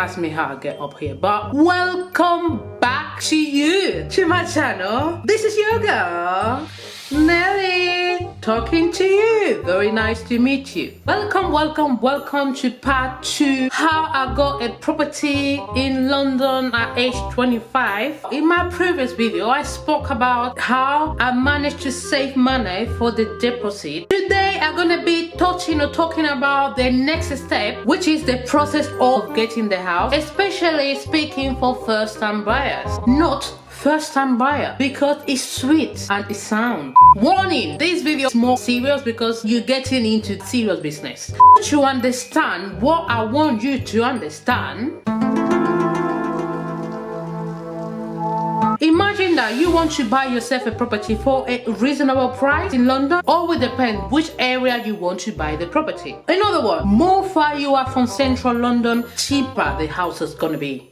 ask me how I get up here, but welcome back to my channel. This is your girl, Nelly, talking to you. Very nice to meet you. Welcome to part 2, how I got a property in London at age 25. In my previous video, I spoke about how I managed to save money for the deposit. Today, I'm gonna be talking about the next step, which is the process of getting the house, especially speaking for first-time buyers, not first-time buyer, because it's sweet and it's sound. Warning, this video is more serious because you're getting into serious business. To understand what I want you to understand, imagine that you want to buy yourself a property for a reasonable price in London. All will depend which area you want to buy the property. In other words, more far you are from central London, cheaper the house is gonna be.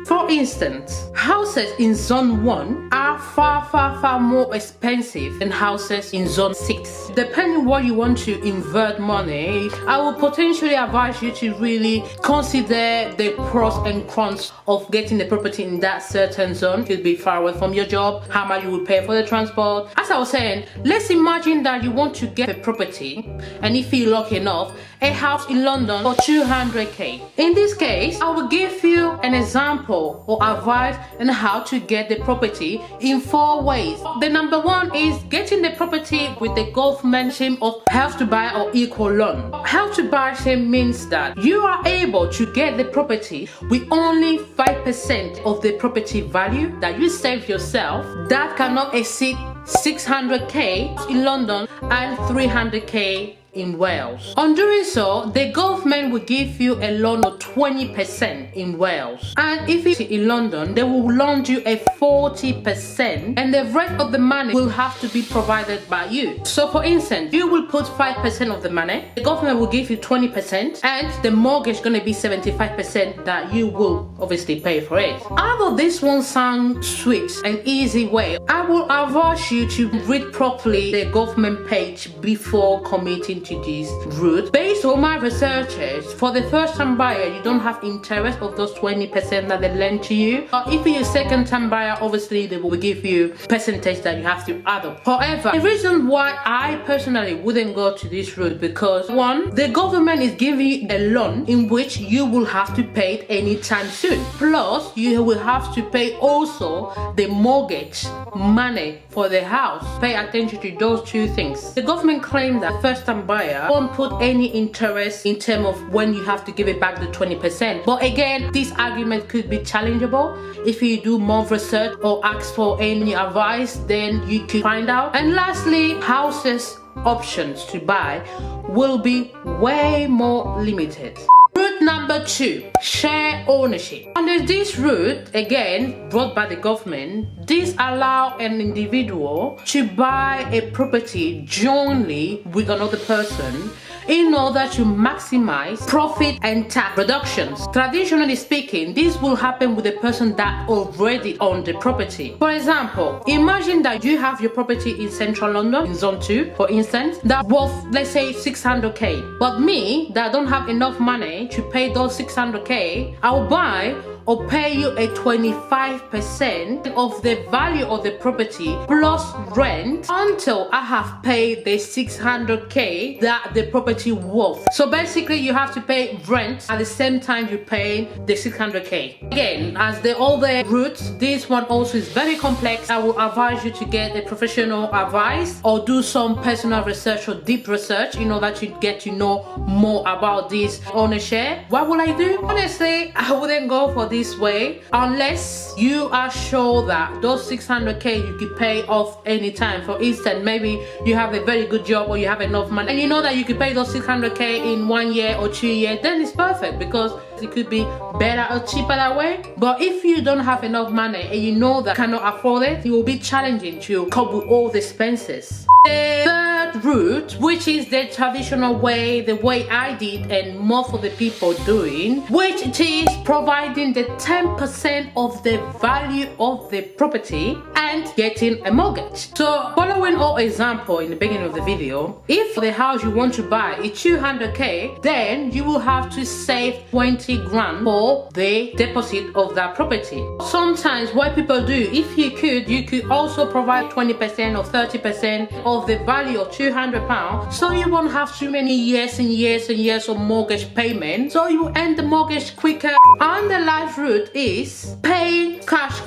For instance, houses in Zone 1 are far more expensive than houses in Zone 6. Depending what you want to invert money, I will potentially advise you to really consider the pros and cons of getting the property in that certain zone. It could be far away from your job, how much you will pay for the transport. As I was saying, let's imagine that you want to get a property, and if you're lucky enough, a house in London for 200k. In this case, I will give you an example or advice on how to get the property in 4 ways. The number 1 is getting the property with the government scheme of Help to Buy or Equal Loan. Help to Buy scheme means that you are able to get the property with only 5% of the property value that you save yourself. That cannot exceed 600k in London and 300k in Wales. On doing so, the government will give you a loan of 20% in Wales, and if it's in London, they will loan you a 40%, and the rest of the money will have to be provided by you. So for instance, you will put 5% of the money, the government will give you 20%, and the mortgage is going to be 75% that you will obviously pay for it. Although this won't sound sweet and easy way, I will advise you to read properly the government page before committing to this route. Based on my researches, for the first time buyer, you don't have interest of those 20% that they lend to you. But if you're a second time buyer, obviously they will give you percentage that you have to add up. However, the reason why I personally wouldn't go to this route, because 1, the government is giving you a loan in which you will have to pay it anytime soon. Plus, you will have to pay also the mortgage money for the house. Pay attention to those 2 things. The government claims that first time buyer won't put any interest in terms of when you have to give it back the 20%. But again, this argument could be challengeable. If you do more research or ask for any advice, then you could find out. And lastly, houses options to buy will be way more limited. Route number 2, share ownership. Under this route, again brought by the government, this allows an individual to buy a property jointly with another person in order to maximize profit and tax reductions. Traditionally speaking, this will happen with the person that already owned the property. For example, imagine that you have your property in central London, in Zone 2, for instance, that worth, let's say, 600k. But me, that don't have enough money to pay those 600k, I'll buy or pay you a 25% of the value of the property plus rent until I have paid the 600k that the property worth. So basically you have to pay rent at the same time you pay the 600k. Again, as the other routes, this one also is very complex. I will advise you to get a professional advice or do some personal research or deep research in order to get to know more about this ownership. What will I do? Honestly, I wouldn't go for this way unless you are sure that those 600k you could pay off anytime. For instance, maybe you have a very good job or you have enough money and you know that you could pay those 600k in 1 year or 2 years, then it's perfect because it could be better or cheaper that way. But if you don't have enough money and you know that you cannot afford it, it will be challenging to cope with all the expenses. The third route, which is the traditional way, the way I did and most of the people doing, which is providing the 10% of the value of the property and and getting a mortgage. So following our example in the beginning of the video, if the house you want to buy is 200k, then you will have to save 20 grand for the deposit of that property. Sometimes what people do, if you could also provide 20% or 30% of the value of 200 pounds, so you won't have too many years and years and years of mortgage payment, so you end the mortgage quicker. And the life route is paying cash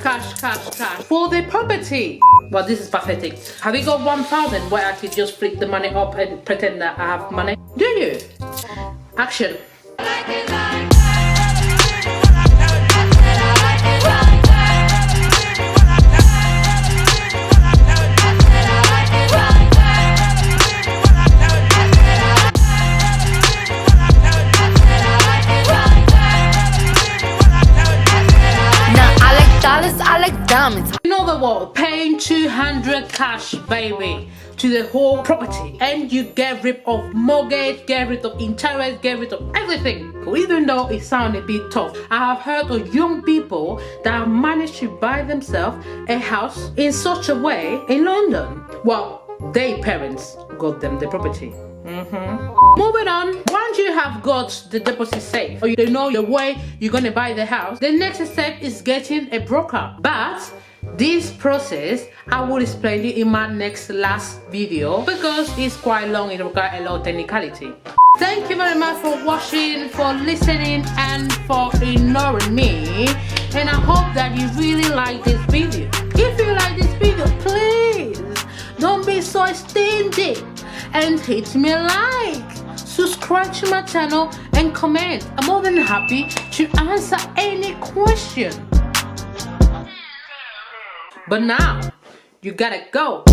for the property. Well, this is pathetic. Have you got 1,000 where I could just flip the money up and pretend that I have money? Do you? Action. I like diamonds. In other words, paying 200 cash, baby, to the whole property, and you get rid of mortgage, get rid of interest, get rid of everything. Even though it sounds a bit tough, I have heard of young people that have managed to buy themselves a house in such a way in London. Well, their parents got them the property. Moving on, once you have got the deposit safe, or you know the way you're gonna buy the house, the next step is getting a broker. But this process I will explain it in my last video because it's quite long. It requires a lot of technicality. Thank you very much for watching, for listening, and for ignoring me. And I hope that you really like this video. If you like this video, please don't be so stingy and hit me a like, subscribe to my channel, and comment. I'm more than happy to answer any question. But now you gotta go.